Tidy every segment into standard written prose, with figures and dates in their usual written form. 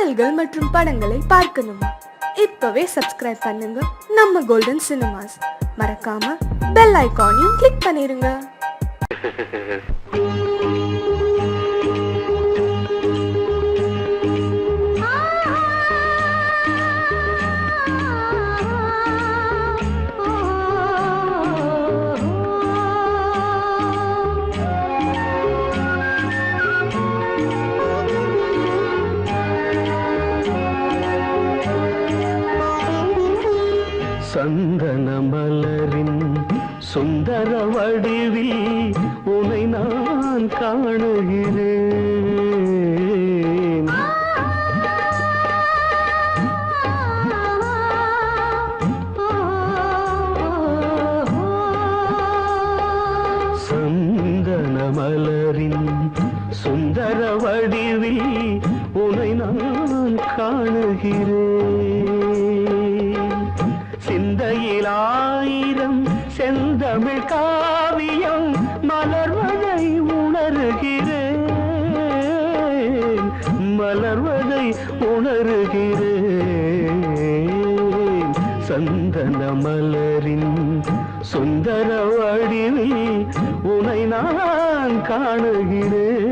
பாடல்கள் மற்றும் படங்களை பார்க்கணுமா? இப்பவே சப்ஸ்கிரைப் பண்ணுங்க நம்ம கோல்டன் சினிமாஸ். மறக்காம பெல் ஐகானையும் கிளிக் பண்ணிருங்க. சந்தன மலரின் சுந்தர வடிவில் உனை நான் காணுகிறேன். சந்தன மலரின் சுந்தர வடிவில் உனை நான் காணுகிறேன். சிந்தையில் ஆயிரம் செந்தமிழ் காவியம் மலர்வதை உணர்கிறேன், மலர்வதை உணர்கிறேன். சந்தன மலரின் சுந்தர வடிவில் உனை நான் காணுகிறேன்.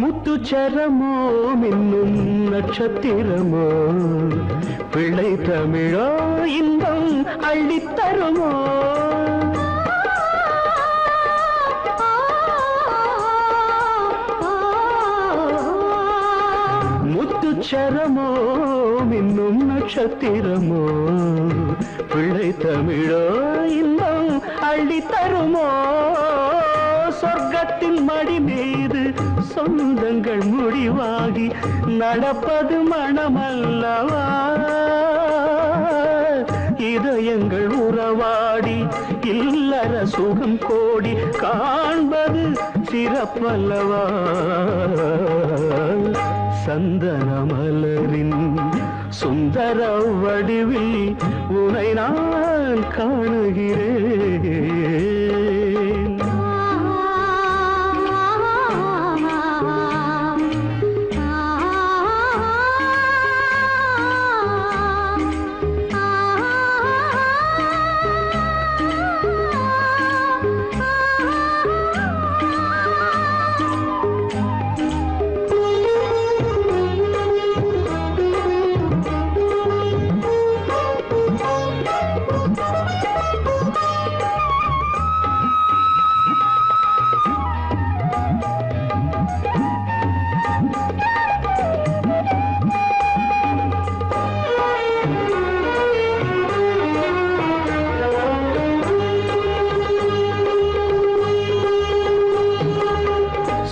முத்துச்சரமோ மின்னும் நட்சத்திரமோ பிள்ளை தமிழோ இன்பம் அள்ளித்தருமோ. முத்துச்சரமோ மின்னும் நட்சத்திரமோ பிள்ளை தமிழோ இன்பம் அள்ளித்தருமோ. சொர்க்கத்தின் மடி மீது சொந்தங்கள் முடிவாகி நடப்பது மனமல்லவா. இதயங்கள் உறவாடி இல்லற சுகம் கோடி காண்பது சிறப்பல்லவா. சந்தன மலரின் சுந்தர வடிவில் உனை நான் காணுகிறேன்.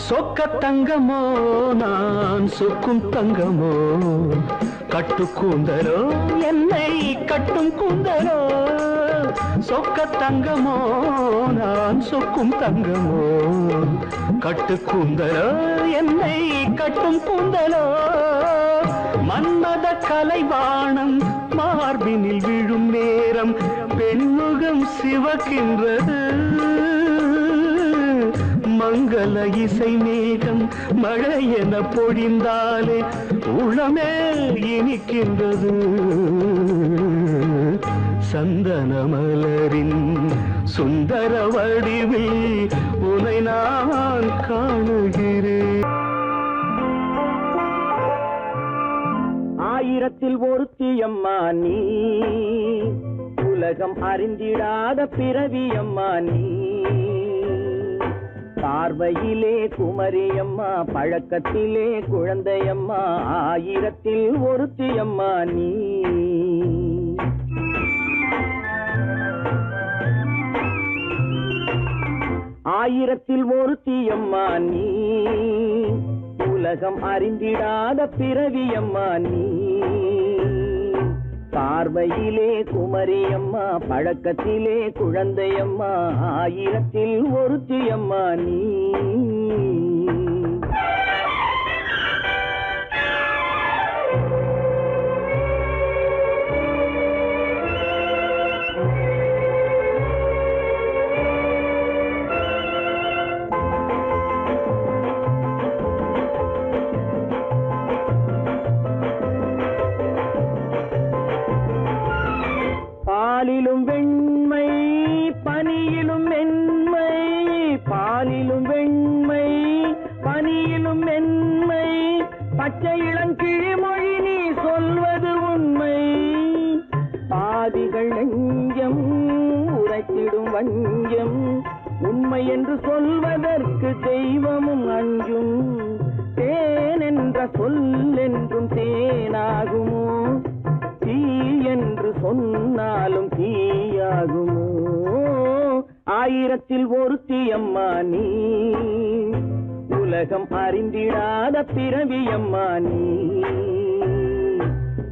சொக்க தங்கமோ நான் சொக்கும் தங்கமோ கட்டு கூந்தலோ என்னை கட்டும் கூந்தலோ. சொக்க தங்கமோ நான் சொக்கும் தங்கமோ கட்டு கூந்தலோ என்னை கட்டும் கூந்தலோ. மன்மத கலைவாணம் மார்பினில் விழும் நேரம் பெண்முகம் சிவக்கின்றது. மங்கள இசை மேகம் மழை என பொழிந்தாலே உளமே இனிக்கின்றது. சந்தன மலரின் சுந்தர வடிவில் உனை நான் காணுகிறேன். ஆயிரத்தில் ஒருத்தியம்மா நீ, உலகம் அறிந்திடாத பிறவியம்மா நீ. பார்வையிலே குமரியம்மா, பழக்கத்திலே குழந்தையம்மா, ஆயிரத்தில் ஒருத்தியம்மா நீ. ஆயிரத்தில் ஒருத்தியம்மா நீ, உலகம் அறிந்திடாத பிறவியம்மா நீ. பார்வையிலே குமரியம்மா பழக்கத்திலே குழந்தையம்மா ஆயிரத்தில் ஒருத்தியம்மா நீ. பாலிலும் வெண்மை பனியிலும் மென்மை, பாலிலும் வெண்மை பனியிலும் மென்மை, பச்சை இளங்கிழிமொழி நீ சொல்வது உண்மை. பாதிகள் நெஞ்சம் உரைத்திடும் வஞ்சம், உண்மை என்று சொல்வதற்கு தெய்வமும் அஞ்சும். தேன் என்ற சொல் என்றும் தேனாகுமோ, தீ என்று சொன்னாலும் தீயாகுமோ. ஆயிரத்தில் ஒருத்தியம்மா நீ, உலகம் அறிந்திடாத பிறவியம்மா நீ.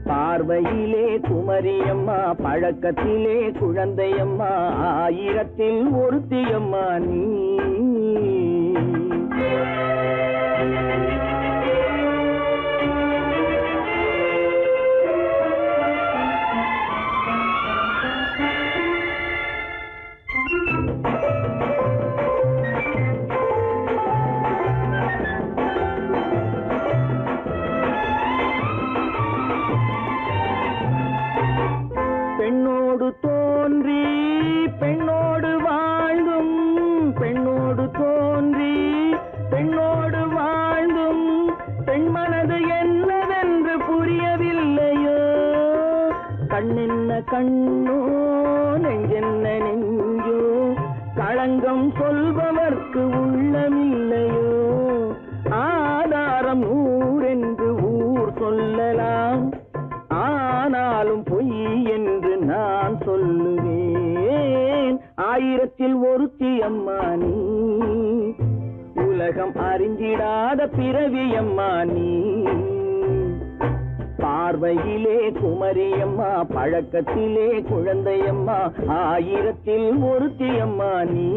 பார்வையிலே குமரியம்மா பழக்கத்திலே குழந்தையம்மா ஆயிரத்தில் ஒருத்தியம்மா நீ. பெண்ணோடு தோன்றி பெண்ணோடு வாழ்ந்தும், பெண்ணோடு தோன்றி பெண்ணோடு வாழ்ந்தும், பெண்மனது என்னவென்று புரியவில்லையோ. கண்ணென்ன கண்ணோ நெஞ்சென்ன நெஞ்சோ, களங்கம் சொல்பவர்க்கு உள்ளமில்லையோ. ஆதாரம் ஊரென்று ஊர் சொல்லலாம், ஆனாலும் பொய் என்று நான் சொல்லுவேன். ஆயிரத்தில் ஒருத்தியம்மா நீ, உலகம் அறிந்திடாத பிறவியம்மா நீ. பார்வையிலே குமரியம்மா பழக்கத்திலே குழந்தையம்மா ஆயிரத்தில் ஒருத்தியம்மா நீ.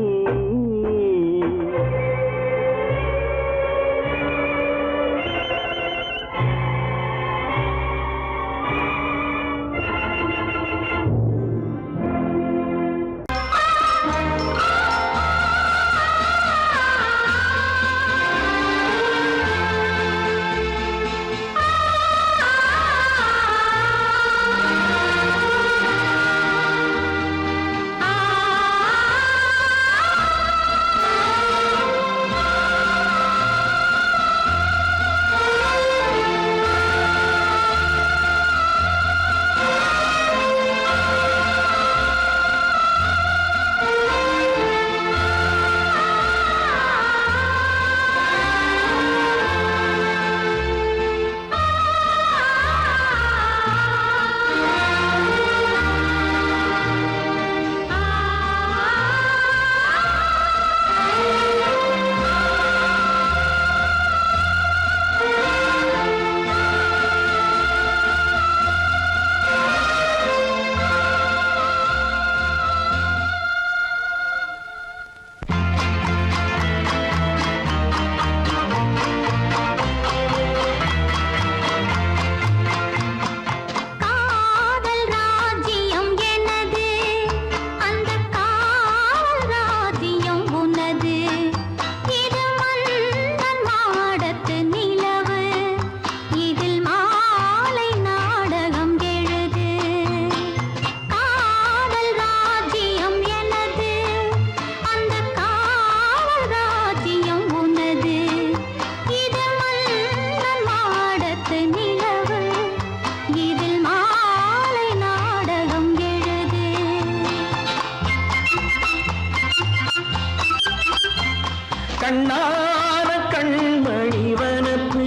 கண்ணான கண்மணி வனப்பு,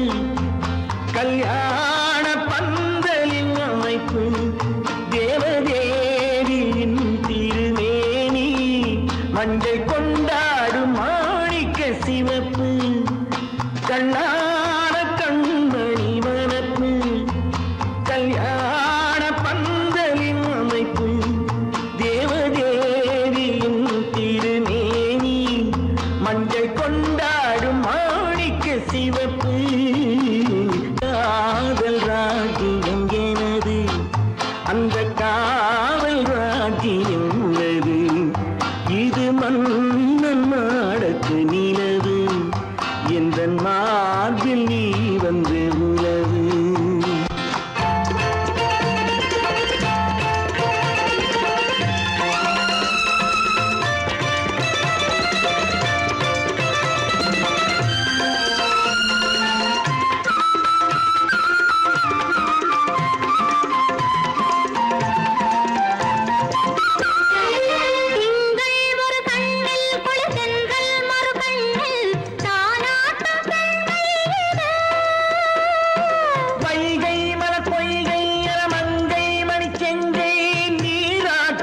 கல்யாண பந்தலின் அமைப்பு, தேவதேவியின் திருமேனி, மஞ்சள் கொண்டாடும் மாணிக்க சிவப்பு. கண்ணான கண்மணி வனப்பு, கல்யாண பந்தலின்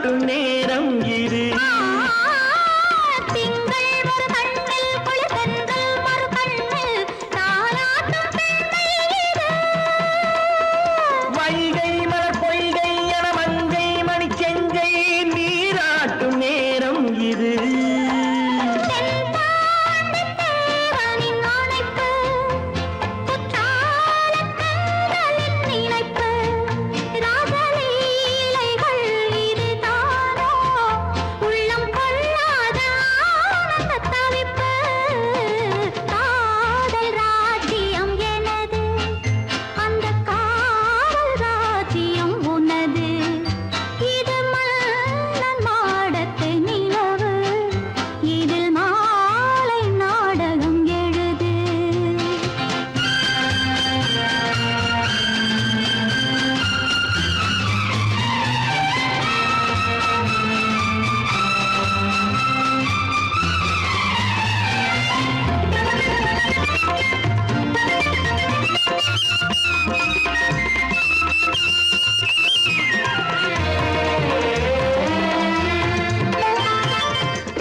நீராட்டும் நேரம் இது. திங்கள் ஒரு கண்ணில் குளிர்தென்றல் மறு கண்ணில் தாலாட்டும் பெண்மை இது. வைகை மலர் பொய்கை என மங்கை மணி செங்கை நீராட்டும் நேரம் இது. தென்பாண்டித் தேவனின் அணைப்பு, குற்றாலக் கண்களின் நினைப்பு, ராசலீலைகள் இதுதானோ, உள்ளம் கொள்ளாத ஆனந்தத் தவிப்பு. காதல் ராஜ்யம் எனது, அந்தக் காவல் ராஜ்யம் உனது. இது மன்னன் மாடத்து நிலவு, இதில் மாலை நாடகம் எழுது.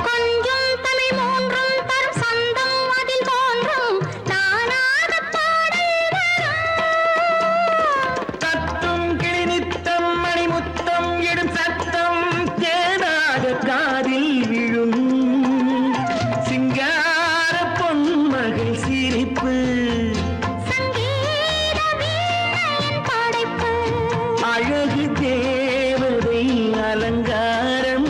கொஞ்சம் தமிழ் மூன்றும் தரும் சந்தம் அதில் தோன்றும் நானாகப் பாடல் வரும். தத்தும் கிளி நித்தம் மணிமுத்தம் இடும் சத்தம் தேனாக காதில் விழும். சிங்கார பொன்மகள் சிரிப்பு, சங்கீத வீணையின் படைப்பு, அழகு தேவதை அலங்காரம்.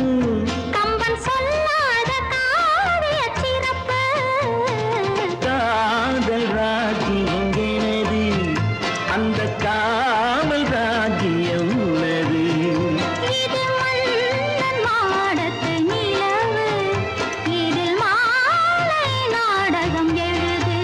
கம்பன் சொல்லாத காவியச் சிறப்பு. காதல் ராஜ்யம் எனது, அந்த காவல் ராஜ்யம் உள்ளது. இது மன்னன் மாடத்து நிலவு, இதில் மாலை நாடகம் எழுது.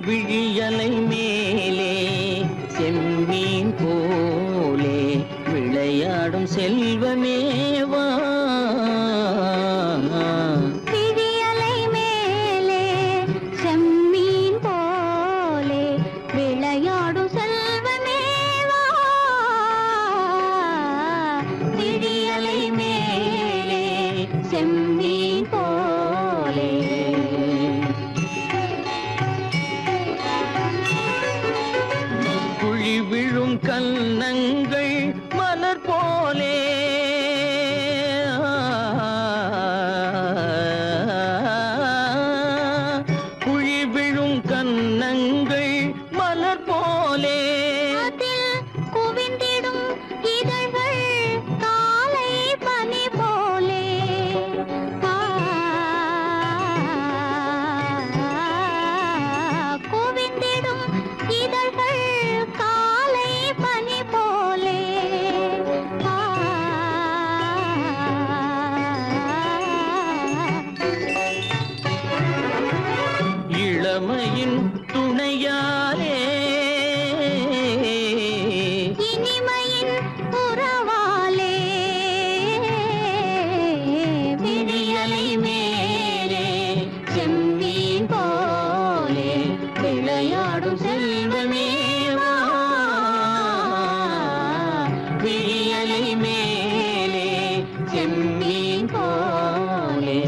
விழியலை மேலே செம்மீன் போலே விளையாடும் செல்வமேவா. விழியலை மேலே செம்மீன் போலே விளையாடும் செல்வமேவா. விழியலை மேலே செம்மீன் போலே. குழி விழும் கன்னங்கள் மலர் போலே. குழி விழும் கன்னங்கள் மலர் போலே. அதில் குவிந்திடும் இதழ்கள் காலை பனி போலே. குவிந்திடும் இதழ்கள் காலை பனி போலே. இளமையின் துணையாலே இனிமையின் உறவாலே. விழியலை மேலே செம்மீன் போலே விளையாடும் செல்வமேவா. விழியலை மேலே செம்மீன் போலே.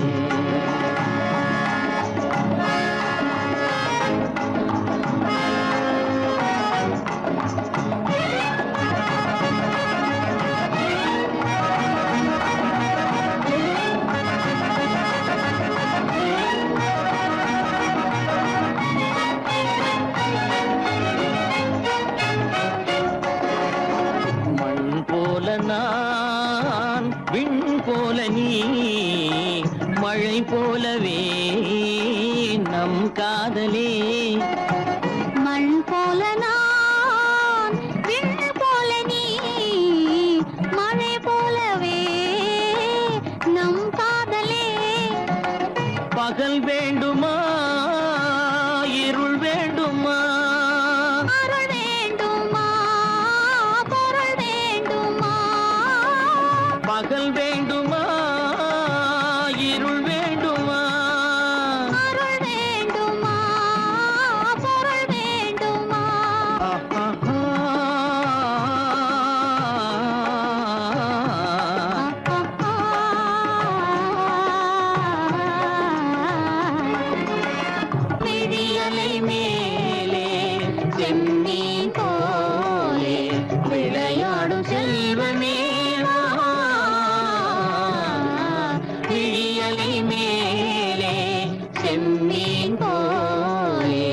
மழை போலவே நம் காதலே மண் போல நான் விண் போல நீ மழை போலவே நம் காதலே பகல் வேண்டுமா இருள் வேண்டுமா அருள் வேண்டுமா பொருள் வேண்டுமா பகல் வேண்டுமா இருள் வேண்டுமா அருள் வேண்டுமா பொருள் வேண்டுமா விடியலை மேலே செம்மீன் போலே விளையாடும் செல்வமே வா. விடியலை மேலே செம்மீன் போலே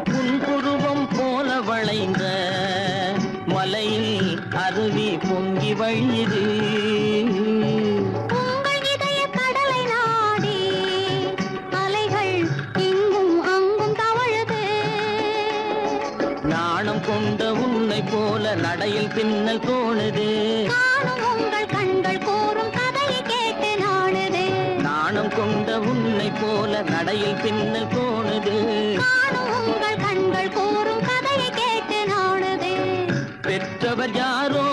புன்புருவம் போல வளைந்த மலையில் அருவி பொங்கி வழியுது உங்கள் இதய கடலை நாடி அலைகள் இங்கும் அங்கும் தவழுது நாணம் கொண்ட உன்னை போல நடையில் பின்னல் தோணுது நானும் உங்கள் கண்கள் கூறும் கதையை கேட்டு நாடுது நாணம் கொண்ட உன்னை போல நடையில் பின்னல் தோணுது நானும் உங்கள் கண்கள் கூறும் கதையை கேட்டு நாடுது பெற்றவர் யாரோ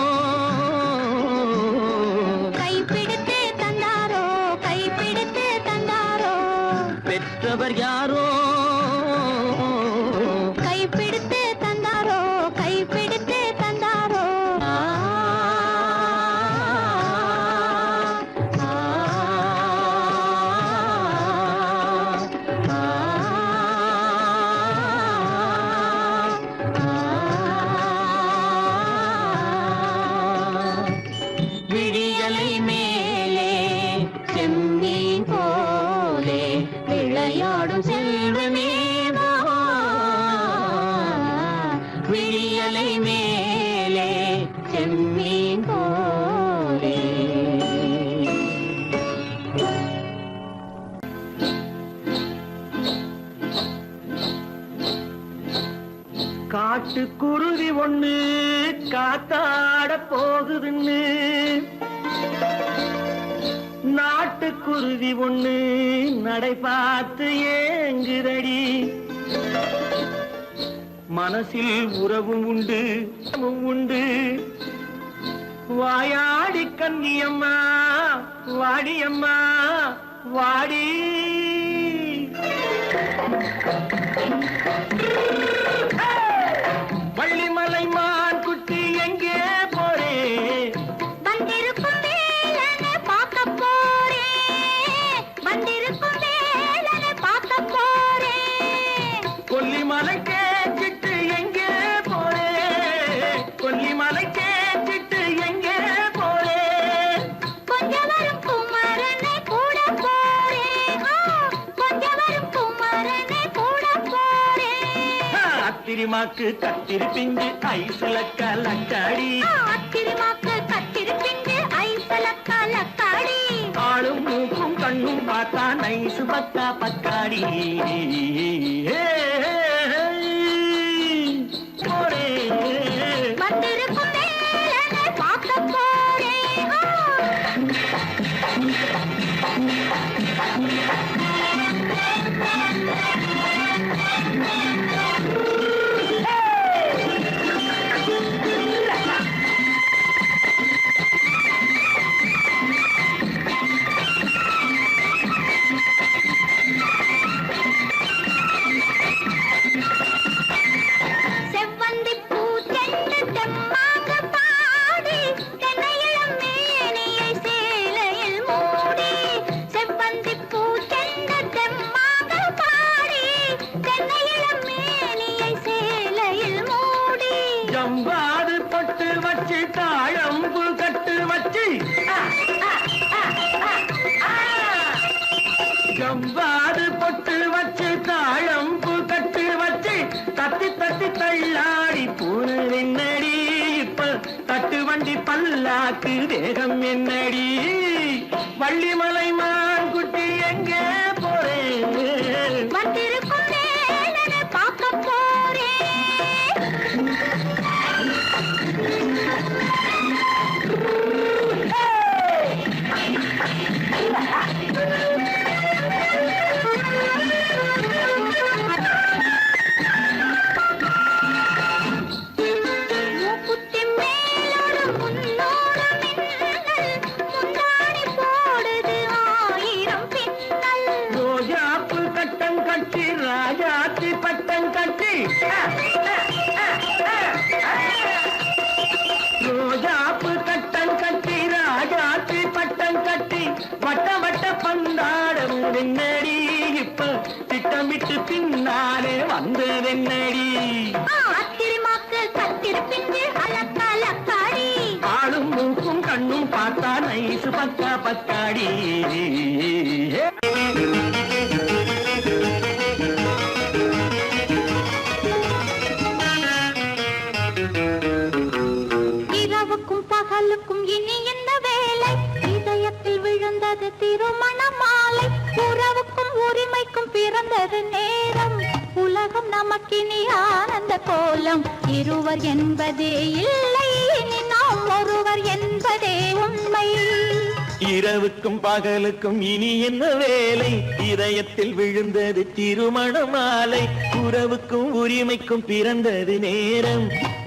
கைப்பிடித்து தந்தாரோ கைப்பிடித்து தந்தாரோ பெற்றவர் யாரோ கைப்பிடித்து தந்தாரோ கைப்பிடித்து தந்தாரோ ஆ, ஆ, ஆ, விடியலை மேலே செம்மீன் போலே விளையாடும் செல்வமே வா. விடியலை மேலே செம்மீன் போலே காட்டுக்குருவி ஒண்ணு காத்தாட போகுதுன்னு நாட்டுக்குருவி ஒண்ணு நடை பார்த்து ஏங்குதடி மனசில் உறவும் உண்டு உண்டு வாயாடி கன்னியம்மா வாடியம்மா வாடி வள்ளிமலை மான் குட்டி எங்கே போறே வந்திருக்கும் வேலனை பார்க்க போறேன் வந்திருக்கும் வேலனை பார்க்க போறேன் கொல்லிமலை கேச்சிட்டு எங்கே போறே கொல்லிமலை கேச்சிட்டு எங்கே போறே கொஞ்சம் வரும் குமரனை கூட போறேன் கொஞ்சம் வரும் குமரனை கூட போறேன் அத்திரிமாக்கு கத்திரி பிஞ்சு ஐசுல கலக்காடி அத்திரிமாக்கு கத்திருப்பிண்டு ஐசலக்கா லக்காடி ஆளும் மூக்கும் கண்ணும் பார்த்தா நைசு பக்கா பக்காடி போறே வந்திருக்கும் வேலனை பார்க்க போறேன் ரோஜாக்கு தேகம் என்னடி வள்ளிமலை மான் குட்டி எங்கே போறேன் வந்திருக்கும் வேலனை பார்க்க போறேன். மூக்குத்தி மேலோடு முன்னோடு மின்னல், முந்தாணி போடுது 1000 பின்னல். ரோஜாப்பு கட்டம் கட்டி ராஜாத்தி பட்டம் கட்டி ரோஜாப்பு கட்டம் கட்டி ராஜாத்தி பட்டம் கட்டி வட்ட வட்ட பந்தாடம் வெண்ணடி இப்ப திட்டமிட்டு பின்னாலே வந்ததென்னடி ஆத்திரமாக்கு கத்திருப்பிஞ்சு அலக்காடி. ஆளும் மூக்கும் கண்ணும் பார்த்தா நைசு பக்கா பக்காடி இரவுக்கும் பகலுக்கும் இனி என்ன வேலை? இதயத்தில் விழுந்தது திருமண மாலை. உறவுக்கும் உரிமைக்கும் பிறந்தது நேரம். உலகம் நமக்கினி ஆனந்த கோலம். இருவர் என்பதே இல்லை, இனி நாம் ஒருவர் என்பதே உண்மை. இரவுக்கும் பகலுக்கும் இனி என்ன வேலை? இதயத்தில் விழுந்தது திருமண மாலை. உறவுக்கும் உரிமைக்கும் பிறந்தது நேரம்.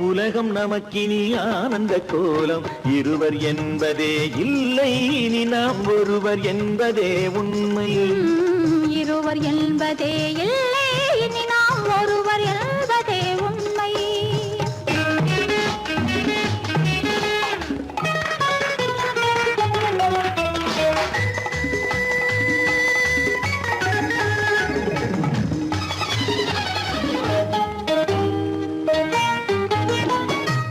உலகம் நமக்கினி ஆனந்த கோலம். இருவர் என்பதே இல்லை, இனி நாம் ஒருவர் என்பதே உண்மை. இருவர் என்பதே இல்லை, இனி நாம் ஒருவர் என்பதே உண்மை.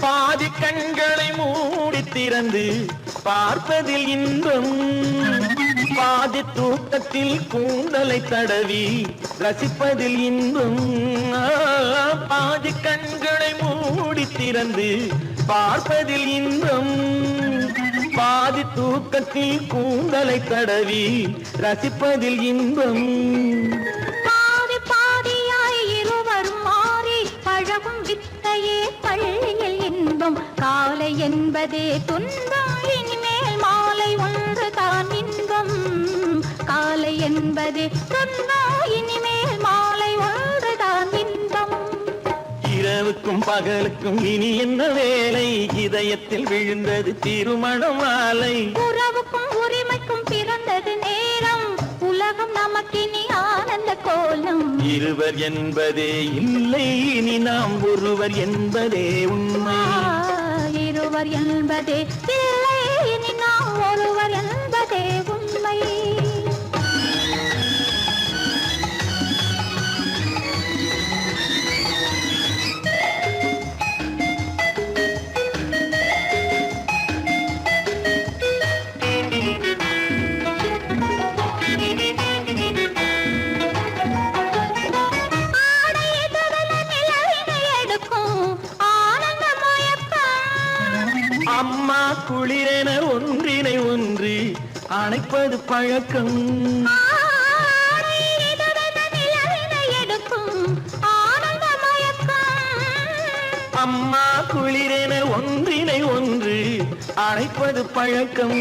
பாதி கண்களை மூடி திறந்து பார்ப்பதில் இன்பம், பாதி தூக்கத்தில் கூந்தலை தடவி ரசிப்பதில் இன்பம். பாதி கண்களை மூடி திறந்து பார்ப்பதில் இன்பம், பாதி தூக்கத்தில் கூந்தலை தடவி ரசிப்பதில் இன்பம். பாதி பாதியாய் இருவரும் மாறி பழகும் வித்தையே பள்ளியில் இன்பம். காலை என்பதே துன்பம், இனிமேல் மாலை ஒன்று தான் இன்பம். காலை என்பதே துன்பம், இனிமேல் மாலை ஒன்று தான் இன்பம். இரவுக்கும் பகலுக்கும் இனி என்ன வேலை? இதயத்தில் விழுந்தது திருமண மாலை. உறவுக்கும் உரிமைக்கும் பிறந்தது நேரம். உலகம் நமக்கினி ஆனந்த கோலம். இருவர் என்பதே இல்லை, இனி நாம் ஒருவர் என்பதே உண்மை. இருவர் என்பதே இல்லை, இனி நாம் ஒருவர் என்பதே உண்மை. ஆடை எதிரில நிலவினை எடுக்கும் ஆனந்த மயக்கம். அம்மா குளிரென ஒன்றினை ஒன்று அணைப்பது பழக்கம். ஆடை எதிரில நிலவினை எடுக்கும் ஆனந்த மயக்கம். அம்மா குளிரென ஒன்றினை ஒன்று அணைப்பது பழக்கம்.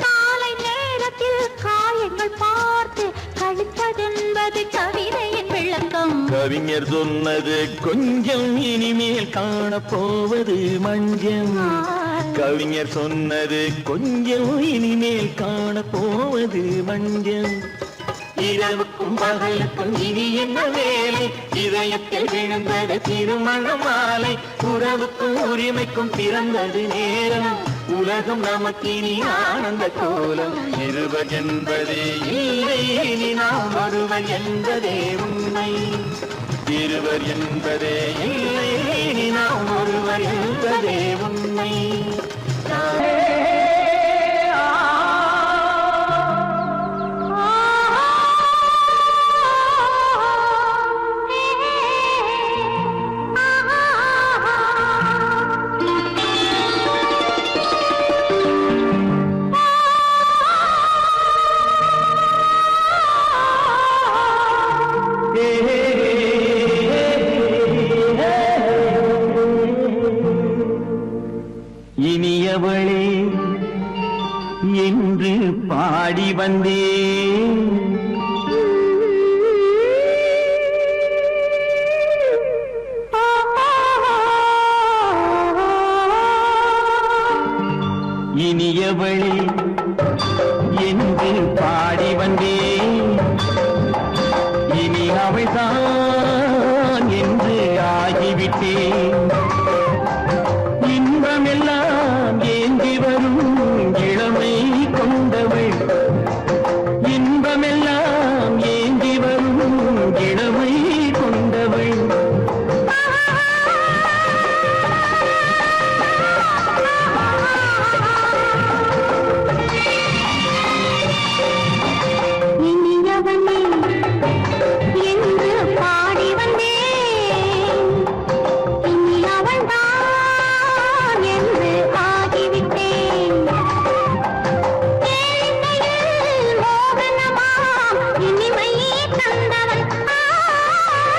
காலை நேரத்தில் காயங்கள் பார்த்து கழிப்பதென்பது கவிதையின் விளக்கம். கவிஞர் சொன்னது கொஞ்சம், இனிமேல் காணப்போவது மஞ்சம். கவிஞர் சொன்னது கொஞ்சம், இனிமேல் காணப்போவது மஞ்சம். இரவுக்கும் பகலுக்கும் இனி என்ன வேலை? இதயத்தில் விழுந்தது திருமண மாலை. உறவுக்கும் உரிமைக்கும் பிறந்தது நேரம். உலகம் நமக்கினி ஆனந்த கோலம். இருவர் என்பதே இல்லை, இனி நாம் ஒருவர் என்பதே உண்மை. இருவர் என்பதே இல்லை, இனி நாம் ஒருவர் என்பதே உண்மை. என்று பாடி வந்தேன். இனியவளே என்று பாடி வந்தேன். இனி அவள்தான் என்று ஆகிவிட்டேன். இன்பமெல்லாம் ஏந்தி வரும் இளமை கொண்டவள். இன்பமெல்லாம் ஏந்தி வரும் இளமை கொண்டவள். இனியவனே என்று பாடி வந்தேன். இனி அவள்தான் என்று ஆகிவிட்டேன். கேளிக்கையில் மோகனமாம் இனிமை தந்தவன்.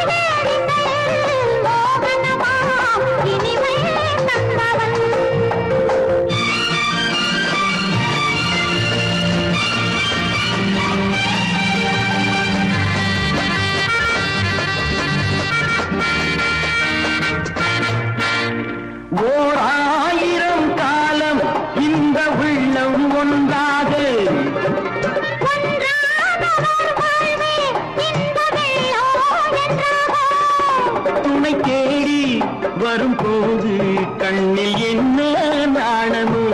கேளிக்கையில் மோகனமாம் இனிமை தந்தவன். ஓர் ஆயிரம் காலம் இந்த உள்ளம் ஒன்றாக துணை தேடி வரும்போது கண்ணில் என்ன நாணமோ.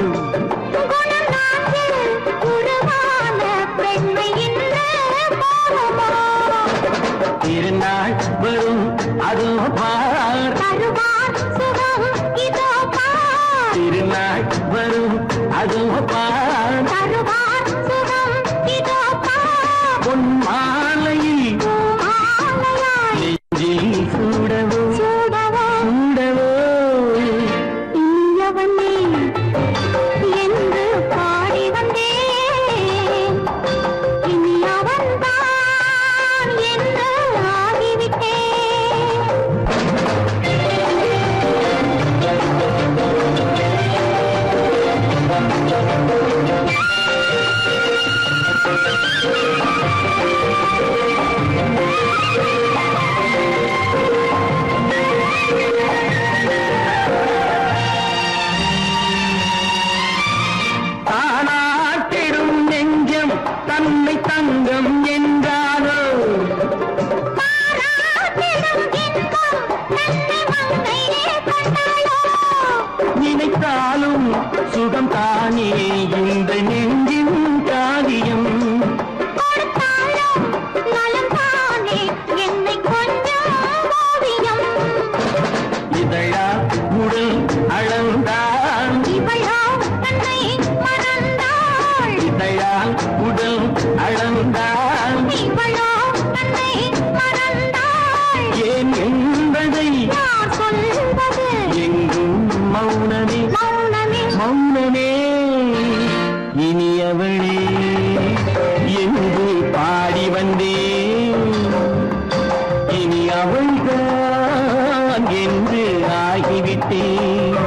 திருநாள் வரும் அதோ பார். திருநாள் வரும் அதோ பார். பொன் மாலையில் நெஞ்சில் சூடவோ சூடவோ. என்று பாடி வந்தேன். இனி அவன்தான் என்று ஆகிவிட்டேன். தானாட்டிடும் நெஞ்சம் தன்னை தங்கம் என்றாரோ. நினைத்தாலும் சுகம் தானே இந்த நெஞ்சின் காரியம். இதழா உடல் அளந்தான். இதழால் உடல் அளந்தான். ஏன் என்பதை எங்கும் மௌனமே மௌனமே. இனியவளே என்று பாடி வந்தேன். இனி அவள்தான் என்று ஆகிவிட்டேன்.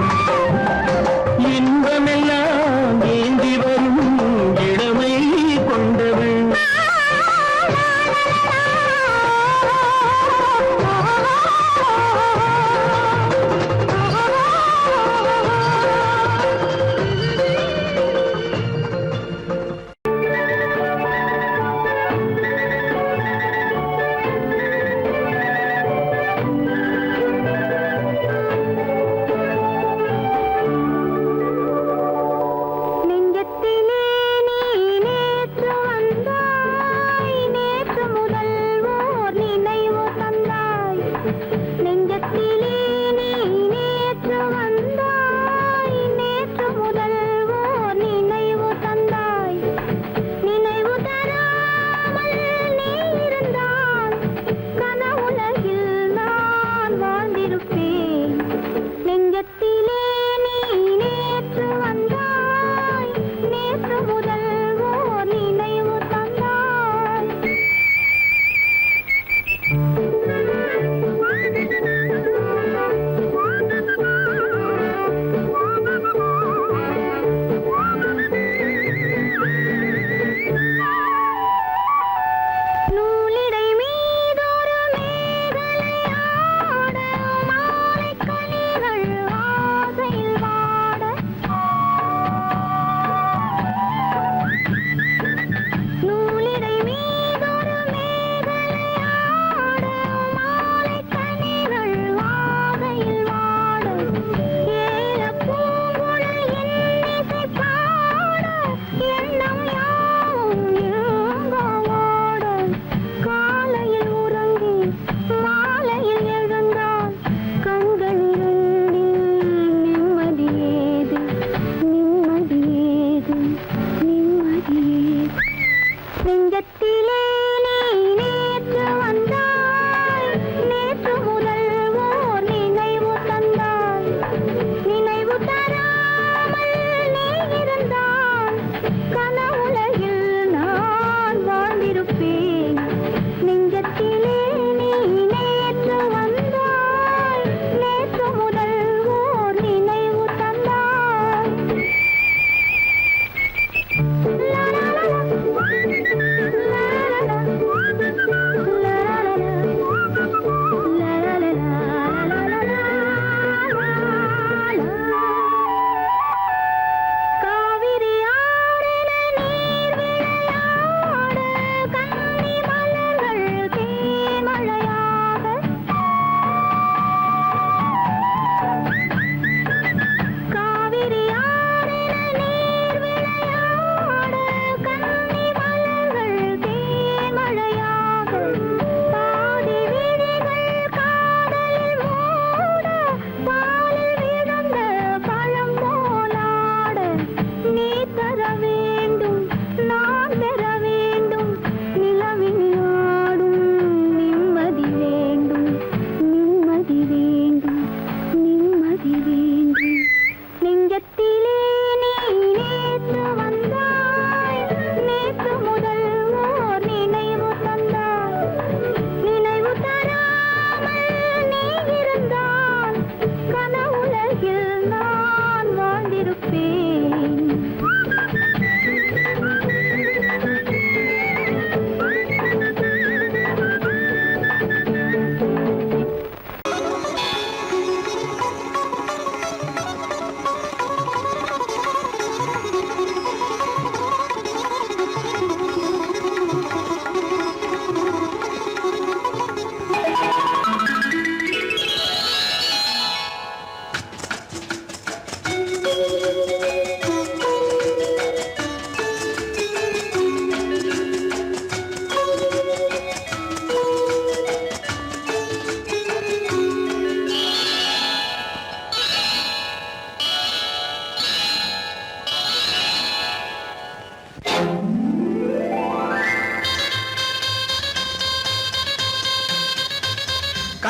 இன்பமெல்லாம் ஏந்தி வரும் இளமை கொண்டவள்.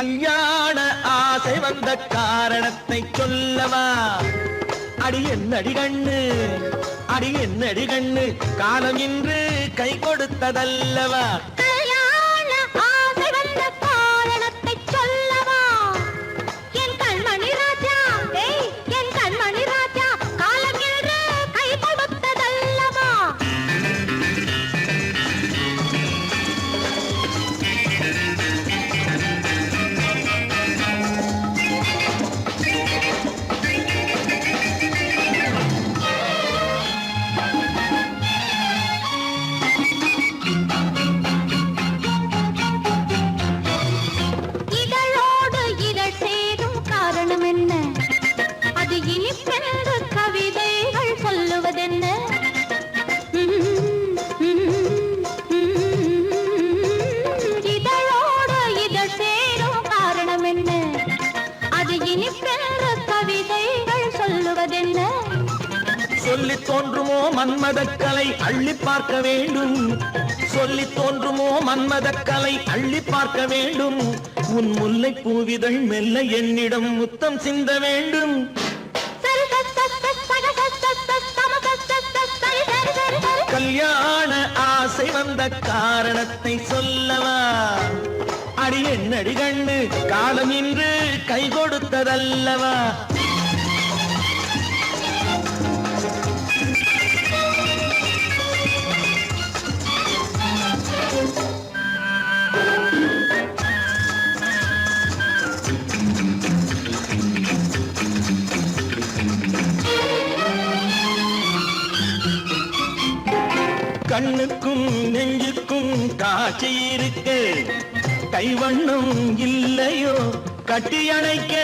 கல்யாண ஆசை வந்த காரணத்தை சொல்லவா? அடி என்னடி கண்ணு, அடி என்னடி கண்ணு, காலம் இன்று கை கொடுத்ததல்லவா? கல்யாண ஆசை வந்த காரணத்தை சொல்லவா? என் கண்மணி ராஜா, ஏய் என் கண்மணி ராஜா, காலம் என்று கை கொடுத்ததல்லவா? இதழோடு இதழ் சேரும் காரணம் என்ன? அது இனிப்பென்று கவிதைகள் சொல்லுவதென்ன? இதழோடு இதழ் சேரும் காரணம் என்ன? அது இனிப்பென்று கவிதைகள் சொல்லுவதென்ன? சொல்லி தோன்றுமோ மன்மதக்கலை அள்ளி பார்க்க வேண்டும், சொல்லி தோன்றுமோ மன்மதக்கலை அள்ளி பார்க்க வேண்டும். உன் முல்லை பூவிதழ் மெல்ல என்னிடம் முத்தம் சிந்த வேண்டும். கல்யாண ஆசை வந்த காரணத்தை சொல்லவா? அடி என்னடி கண்ணு, காலம் இன்று கை கொடுத்ததல்லவா? கண்ணுக்கும் நெஞ்சுக்கும் காட்சி இருக்கு, கைவண்ணம் இல்லையோ கட்டி அணைக்க?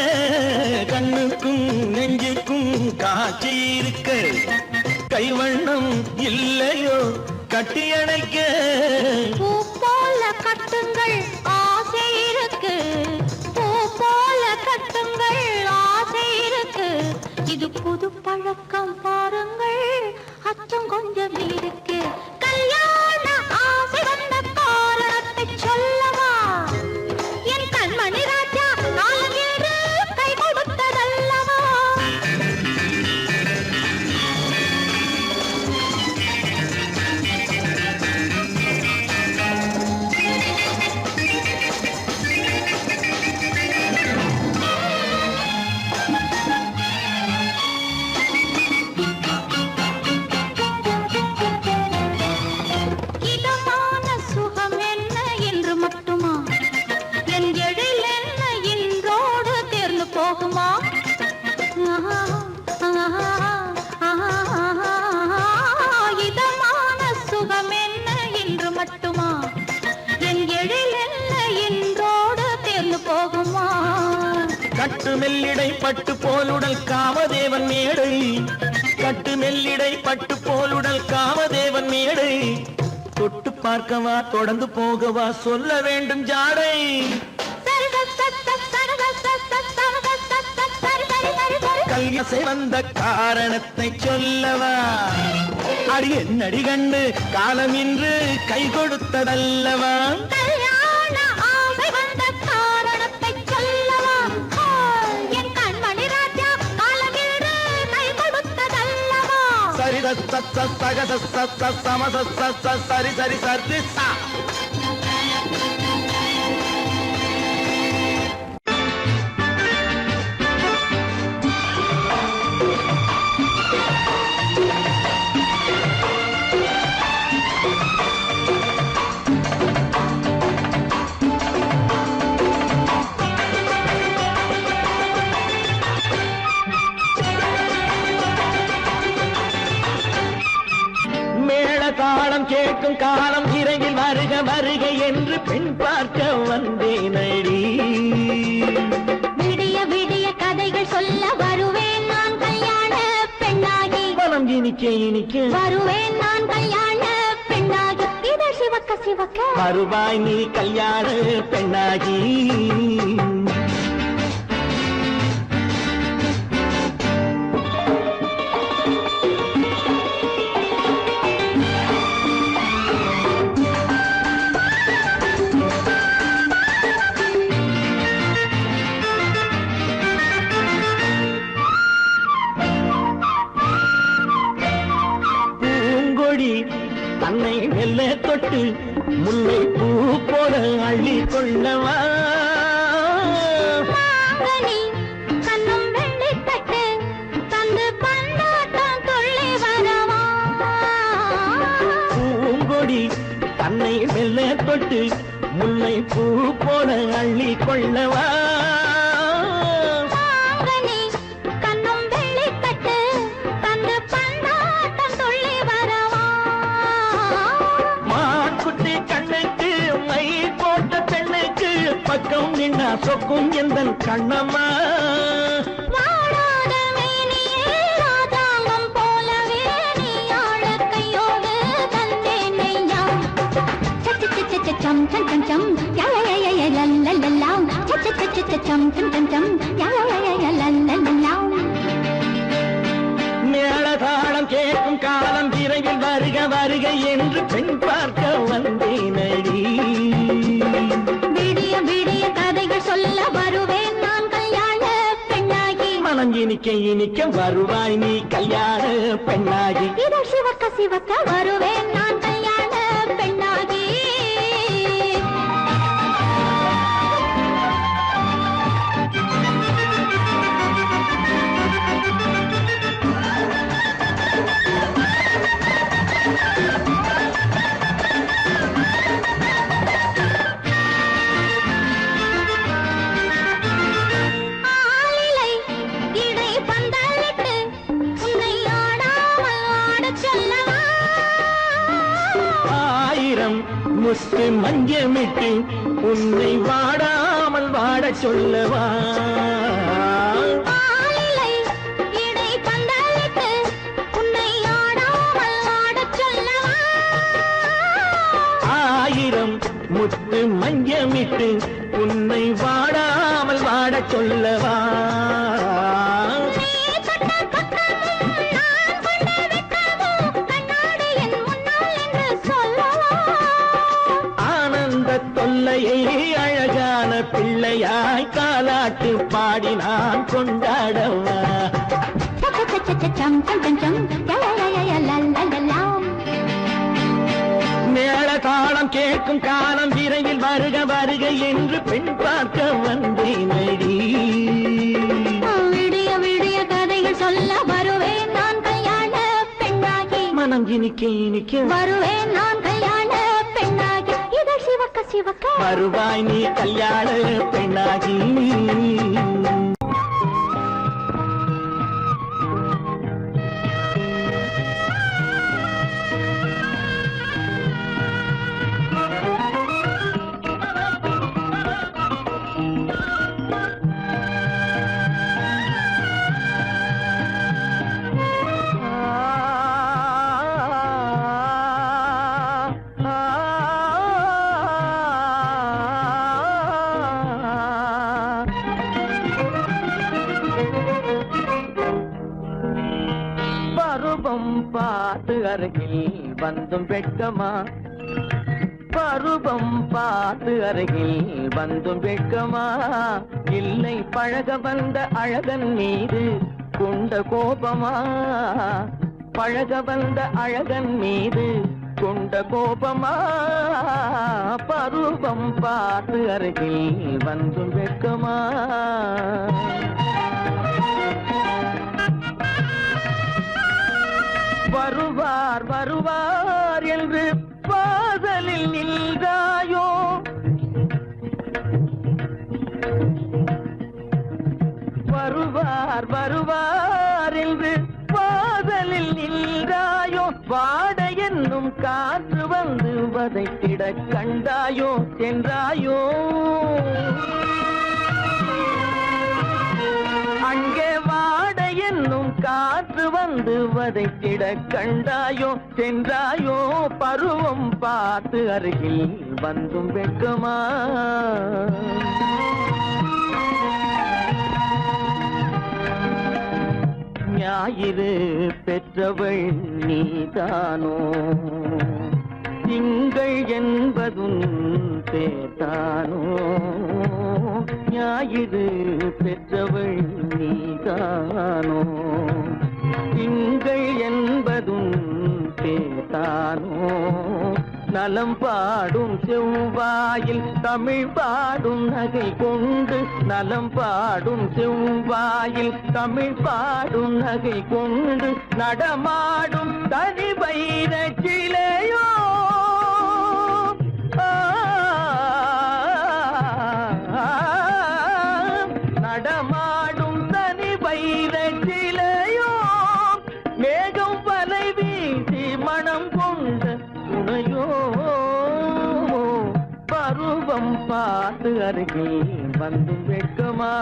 கண்ணுக்கும் நெஞ்சுக்கும் காட்சி இருக்கு, கைவண்ணம் இல்லையோ கட்டி அணைக்க? பூ போல கட்டுங்கள் ஆசை இருக்கு, பூ போல கட்டுங்கள் ஆசை இருக்கு. இது புது பழக்கம் பாருங்கள், அச்சம் கொஞ்சம் இருக்கு. கல்யாண ஆசை வந்த காரணத்தை சொல்லவா? என் கண்மணி ராஜா, காலம் என்று கை கொடுத்ததல்லவா? இதமான சுகம் என்ன என்று மட்டுமா? என் எழில் என்ன இன்றோடு தேர்ந்து போகுமா? இதமான சுகம் என்ன என்று மட்டுமா? என் எழில் என்ன இன்றோடு தேர்ந்து போகுமா? கட்டு மெல்லிடை பட்டு போலுடல் காமதேவன் மேடை, கட்டு மெல்லிடை பட்டு போலுடல் காமதேவன் மேடை. தொட்டு பார்க்கவா தொடர்ந்து போகவா சொல்ல வேண்டும் ஜாடை. கல்யாசை வந்த காரணத்தை சொல்லவா? அடி என்னடி கண்டு, காலம் இன்று கை கொடுத்ததல்லவா? கல்யாண ஆசை வந்த காரணத்தை சொல்லவா? என் கண்மணி ராஜா, காலம் என்று கை கொடுத்ததல்லவா? சரி சக சம சரி சரி சரி சா. தாளம் கேட்கும் காலம் இறையில் வருக வருக என்று பெண் பார்க்க வந்தேனடி. விடிய விடிய கதைகள் சொல்ல வருவேன் நான் கல்யாண பெண்ணாகி, மனம் இனிக்க இனிக்க வருவேன் நான் கல்யாண பெண்ணாகி. இதழ் சிவக்க சிவக்க வருவாய் நீ கல்யாண பெண்ணாகி. பூங்கொடி தன்னை மெல்ல தொட்டு முல்லை பூ போல அள்ளி கொள்ளவா மாங்கனி கண்ணும் வெள்ளித்தட்டு தந்து பந்தாட்டம் துள்ளி வரவா பூங்கொடி தன்னை மெல்ல தொட்டு முல்லை பூ போல அள்ளி கொள்ளவா மாங்கனி கண்ணும் வெள்ளித்தட்டு தந்து பந்தாட்டம் துள்ளி வரவா மான்குட்டி கண்ணுக்கு மை போட்ட பெண்ணுக்கு பக்கம் நின்னா சொக்கும் எந்தன் கண்ணம்மா வாடாத மேனியே ராதாங்கம் போலவே நீ ஆழக்கையோடு தந்தேன் நெய்யா சம் சம் சம் சம் யா யா யா யா லல்லல்லா சம் சம் சம் யா யா யா லல்லல்லா மேளதாளம் கேட்கும் காலம் விரைவில் வருக வருக என்று பெண் பார்க்க வந்தேனடி விடிய விடிய கதைகள் சொல்ல வருவேன் நான் கல்யாண பெண்ணாகி மனம் இனிக்க இனிக்க வருவாய் நீ கல்யாண பெண்ணாகி இதழ் சிவக்க சிவக்க வருவேன் நான் கல்யாண பெண்ணாகி ஆலிலை இடை பந்தலிட்டு உன்னை ஆடாமல் ஆடச் சொல்லவா ஆயிரம் முத்து மஞ்சமிட்டு உன்னை வாடாமல் வாடச் சொல்லவா ஆலிலை இடை பந்தலிட்டு உன்னை ஆடாமல் ஆடச் சொல்லவா ஆயிரம் முத்து மஞ்சமிட்டு உன்னை வாடாமல் வாடச் சொல்லவா நீ தொட்ட பக்கமும் நான் கொண்ட வெட்கமும் கண்ணாடி என் முன்னால் என்று சொல்லவா ஆனந்த தொல்லையை அழகான பிள்ளையாய் காலாட்டு பாடி நான் கொண்டாடவா சம் சம் சம் சம் யா யா யா யா லல்லல்லா மேளதாளம் கேட்கும் காலம் விரைவில் வருக வருக என்று பெண் பார்க்க வந்தேனடி விடிய விடிய கதைகள் சொல்ல வருவேன் நான் கல்யாண பெண்ணாகி மனம் இனிக்க இனிக்க வருவேன் நான் கல்யாண பெண்ணாகி இதழ் சிவக்க சிவக்க வருவாய் நீ கல்யாண பெண்ணாகி பருவம் பார்த்து அருகில் வந்தும் வெட்கமா பருவம் பார்த்து அருகில் வந்தும் வெட்கமா இல்லை பழக வந்த அழகன் மீது கொண்ட கோபமா பழக வந்த அழகன் மீது கொண்ட கோபமா பருவம் பார்த்து அருகில் வந்தும் வெட்கமா வருவார் வருவார் என்று வாசலில் நின்றாயோ வருவார் வருவார் என்று வாசலில் நின்றாயோ வாட என்னும் காற்று வந்து வதைத்திட கண்டாயோ சென்றாயோ அங்கே வாட என்னும் காற்று வந்து வதைத்திட கண்டாயோ சென்றாயோ பருவம் பார்த்து அருகில் வந்தும் வெட்கமா ஞாயிறு பெற்றவள் நீதானோ திங்கள் என்பதும் பேத்தானோ ஞாயிறு பெற்றவள் நீதானோ திங்கள் என்பதும் பேத்தானோ தானோ நலம் பாடும் செவ்வாயில் தமிழ் பாடும் நகை கொண்டு நலம் பாடும் செவ்வாயில் தமிழ் பாடும் நகை கொண்டு நடமாடும் தனி வைர சிலையோ நடமாடும் தனி வைர சிலையோ மேகம் வலை வீசி மனம் கொண்ட துணையோ பருவம் பார்த்து அருகில் வந்து வெட்கமா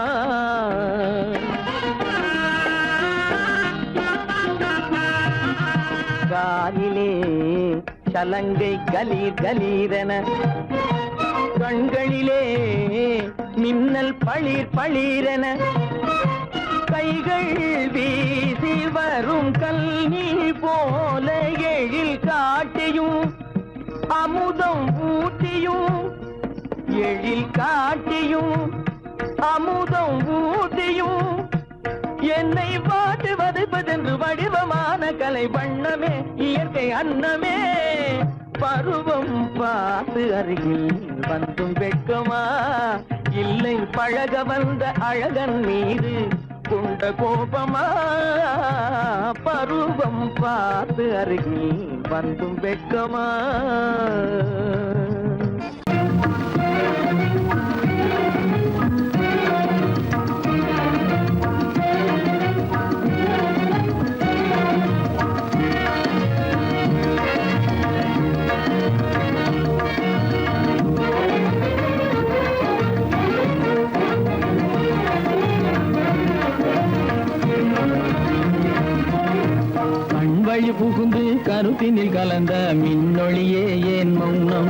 காலிலே சலங்கை கலீர் கலீரென கண்களிலே மின்னல் பளிர் பளிரென கைகள் வீசி வரும் கல்வி போல எழில் காட்டியும் அமுதம் ஊட்டியும் எழில் காட்டியும் அமுதம் ஊட்டியும் என்னை பாட்டு வதைப்பதென்று வடிவமான கலை வண்ணமே இயற்கை அன்னமே பருவம் பார்த்து அருகில் வந்தும் வெட்கமா இல்லை பழக வந்த அழகன் மீது கொண்ட கோபமா பருவம் பார்த்து அருகில் வந்தும் வெட்கமா வழி புகுந்து கருத்தினில் கலந்த மின்னொளியே ஏன் மௌனம்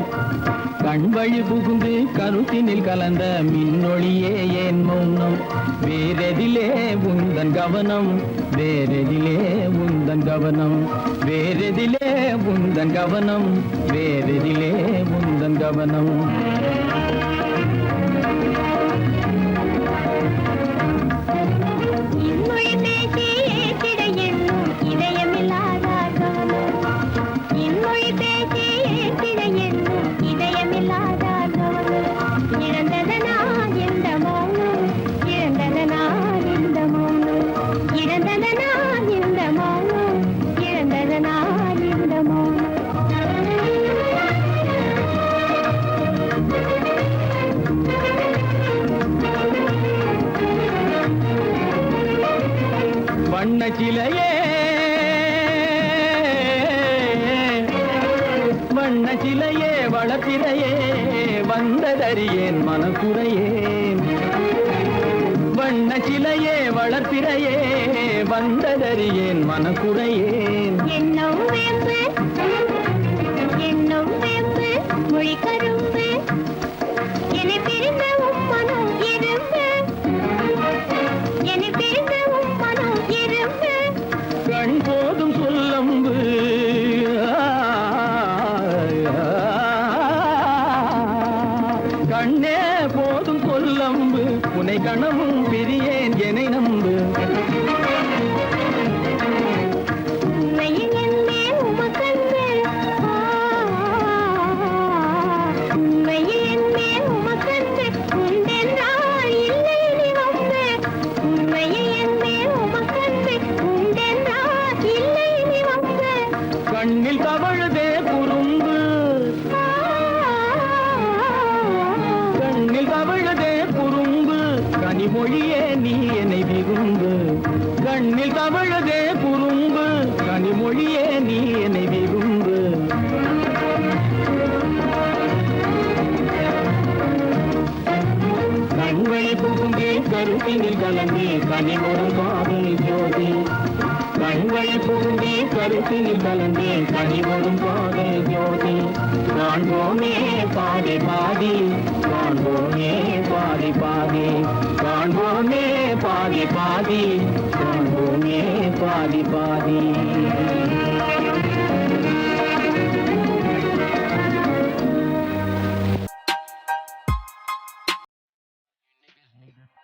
கண் வழி புகுந்து கருத்தினில் கலந்த மின்னொளியே ஏன் மௌனம் வேறெதிலே உந்தன் கவனம் வேறெதிலே உந்தன் கவனம் வேறெதிலே உந்தன் கவனம் வேறெதிலே உந்தன் கவனம் வண்ணச்சிலையே வண்ணச்சிலையே வளர்ப்பிறையே வந்ததறியேன் மனக்குறையேன் வண்ணச்சிலையே வளர்ப்பிறையே வந்ததறியேன் மனக்குறையேன் என்னும் வேம்பு மொழி கரும்பு என்னை பிரிந்த உம்மனம் இரும்பு என்னை பிரிந்த உம்மனம் இரும்பு கண் போதும் சொல்லம்பு கண்ணே போதும் சொல்லம்பு உனை கணமும் பிரியேன் என்னை நம்பு கண்ணில் தவழுதே குறும்பு கண்ணில் தவழுதே குறும்பு கனிமொழியே நீ என்னை விரும்பு கண்ணில் தவழுதே குறும்பு கனிமொழியே நீ என்னை விரும்பு கண்களை புகுந்தே கருத்தினில் கலந்தே கனிமொரு பாதை ஜோதி கண்களை புகுந்தே கருத்தினில் கலந்தே கனிவரும் பாதை ஜோதி காண்போமே பாதி பாதி காண்போமே பாதி பாதி காண்போமே பாதி பாதி காண்போமே பாதி பாதி